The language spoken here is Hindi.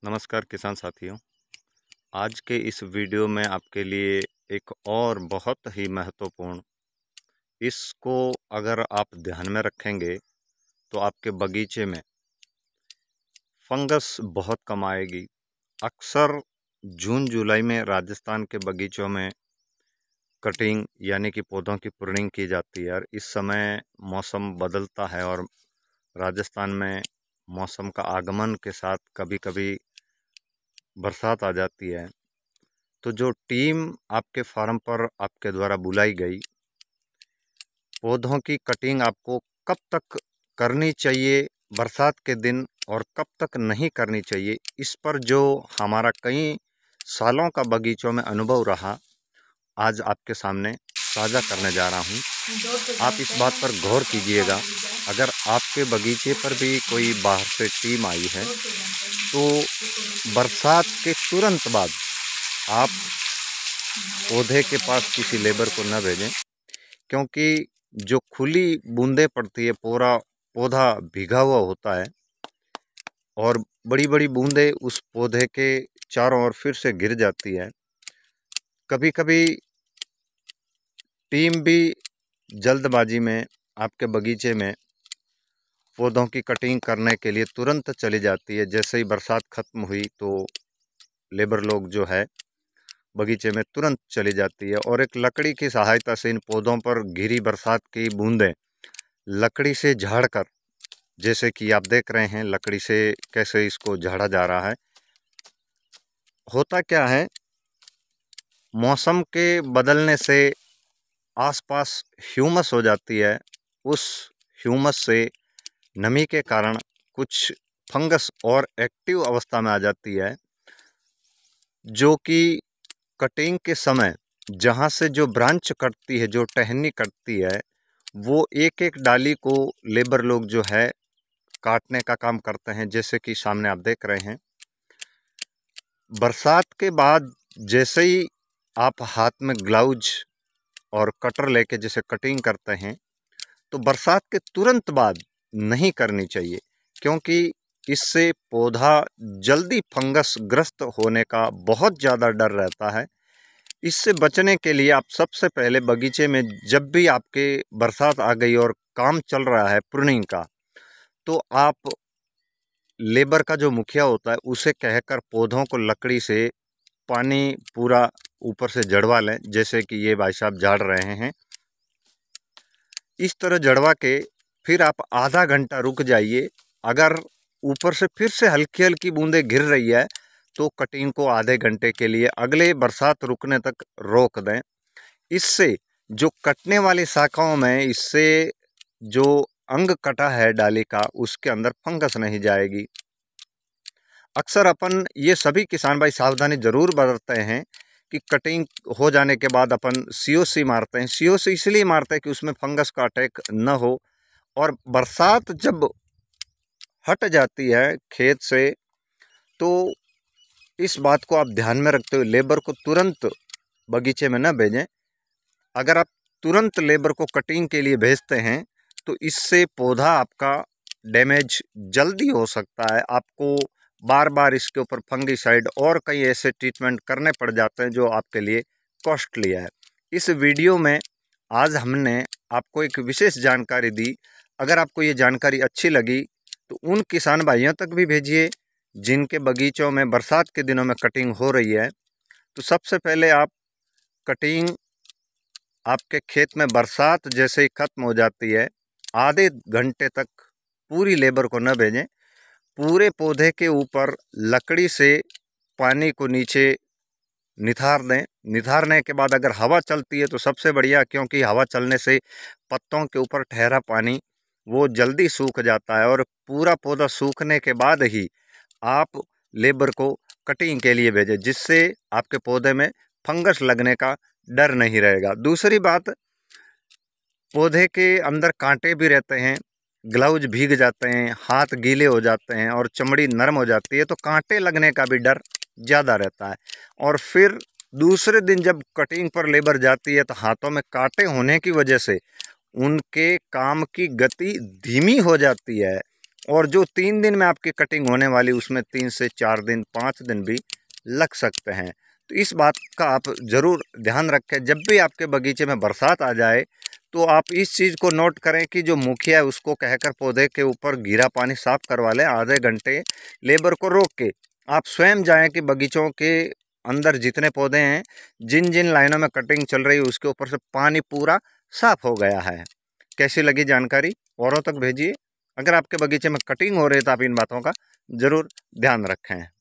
नमस्कार किसान साथियों। आज के इस वीडियो में आपके लिए एक और बहुत ही महत्वपूर्ण, इसको अगर आप ध्यान में रखेंगे तो आपके बगीचे में फंगस बहुत कम आएगी। अक्सर जून जुलाई में राजस्थान के बगीचों में कटिंग यानी कि पौधों की प्रूनिंग की जाती है और इस समय मौसम बदलता है और राजस्थान में मौसम का आगमन के साथ कभी कभी बरसात आ जाती है। तो जो टीम आपके फार्म पर आपके द्वारा बुलाई गई, पौधों की कटिंग आपको कब तक करनी चाहिए बरसात के दिन और कब तक नहीं करनी चाहिए, इस पर जो हमारा कई सालों का बगीचों में अनुभव रहा, आज आपके सामने साझा करने जा रहा हूँ। आप इस बात पर गौर कीजिएगा। अगर आपके बगीचे पर भी कोई बाहर से टीम आई है तो बरसात के तुरंत बाद आप पौधे के पास किसी लेबर को न भेजें, क्योंकि जो खुली बूंदें पड़ती है, पूरा पौधा भीगा हुआ होता है और बड़ी बड़ी बूंदें उस पौधे के चारों ओर फिर से गिर जाती है। कभी कभी टीम भी जल्दबाजी में आपके बगीचे में पौधों की कटिंग करने के लिए तुरंत चली जाती है। जैसे ही बरसात खत्म हुई तो लेबर लोग जो है बगीचे में तुरंत चली जाती है और एक लकड़ी की सहायता से इन पौधों पर गिरी बरसात की बूंदें लकड़ी से झाड़कर, जैसे कि आप देख रहे हैं लकड़ी से कैसे इसको झाड़ा जा रहा है। होता क्या है, मौसम के बदलने से आसपास ह्यूमस हो जाती है। उस ह्यूमस से नमी के कारण कुछ फंगस और एक्टिव अवस्था में आ जाती है, जो कि कटिंग के समय जहाँ से जो ब्रांच कटती है, जो टहनी कटती है, वो एक एक डाली को लेबर लोग जो है काटने का काम करते हैं। जैसे कि सामने आप देख रहे हैं, बरसात के बाद जैसे ही आप हाथ में ग्लव्ज और कटर लेके जैसे कटिंग करते हैं, तो बरसात के तुरंत बाद नहीं करनी चाहिए, क्योंकि इससे पौधा जल्दी फंगस ग्रस्त होने का बहुत ज़्यादा डर रहता है। इससे बचने के लिए आप सबसे पहले बगीचे में जब भी आपके बरसात आ गई और काम चल रहा है प्रूनिंग का, तो आप लेबर का जो मुखिया होता है उसे कहकर पौधों को लकड़ी से पानी पूरा ऊपर से जड़वा लें, जैसे कि ये भाई साहब झाड़ रहे हैं। इस तरह जड़वा के फिर आप आधा घंटा रुक जाइए। अगर ऊपर से फिर से हल्की हल्की बूंदें गिर रही है तो कटिंग को आधे घंटे के लिए अगले बरसात रुकने तक रोक दें। इससे जो कटने वाली शाखाओं में इससे जो अंग कटा है डाली का, उसके अंदर फंगस नहीं जाएगी। अक्सर अपन ये सभी किसान भाई सावधानी जरूर बरतते हैं कि कटिंग हो जाने के बाद अपन सीओसी मारते हैं। सीओसी इसलिए मारते हैं कि उसमें फंगस का अटैक न हो। और बरसात जब हट जाती है खेत से, तो इस बात को आप ध्यान में रखते हुए लेबर को तुरंत बगीचे में न भेजें। अगर आप तुरंत लेबर को कटिंग के लिए भेजते हैं तो इससे पौधा आपका डैमेज जल्दी हो सकता है। आपको बार बार इसके ऊपर फंगीसाइड और कई ऐसे ट्रीटमेंट करने पड़ जाते हैं जो आपके लिए कॉस्टली है। इस वीडियो में आज हमने आपको एक विशेष जानकारी दी। अगर आपको ये जानकारी अच्छी लगी तो उन किसान भाइयों तक भी भेजिए जिनके बगीचों में बरसात के दिनों में कटिंग हो रही है। तो सबसे पहले आप कटिंग आपके खेत में बरसात जैसे ही खत्म हो जाती है, आधे घंटे तक पूरी लेबर को न भेजें। पूरे पौधे के ऊपर लकड़ी से पानी को नीचे निथार दें। निथारने के बाद अगर हवा चलती है तो सबसे बढ़िया, क्योंकि हवा चलने से पत्तों के ऊपर ठहरा पानी वो जल्दी सूख जाता है और पूरा पौधा सूखने के बाद ही आप लेबर को कटिंग के लिए भेजें, जिससे आपके पौधे में फंगस लगने का डर नहीं रहेगा। दूसरी बात, पौधे के अंदर कांटे भी रहते हैं, ग्लव्ज भीग जाते हैं, हाथ गीले हो जाते हैं और चमड़ी नरम हो जाती है, तो कांटे लगने का भी डर ज़्यादा रहता है। और फिर दूसरे दिन जब कटिंग पर लेबर जाती है तो हाथों में कांटे होने की वजह से उनके काम की गति धीमी हो जाती है। और जो 3 दिन में आपकी कटिंग होने वाली उसमें 3 से 4 दिन 5 दिन भी लग सकते हैं। तो इस बात का आप ज़रूर ध्यान रखें। जब भी आपके बगीचे में बरसात आ जाए तो आप इस चीज़ को नोट करें कि जो मुखिया है उसको कहकर पौधे के ऊपर गीला पानी साफ करवा लें। आधे घंटे लेबर को रोक के आप स्वयं जाएं कि बगीचों के अंदर जितने पौधे हैं, जिन जिन लाइनों में कटिंग चल रही है उसके ऊपर से पानी पूरा साफ हो गया है। कैसी लगी जानकारी औरों तक भेजिए। अगर आपके बगीचे में कटिंग हो रही है तो आप इन बातों का ज़रूर ध्यान रखें।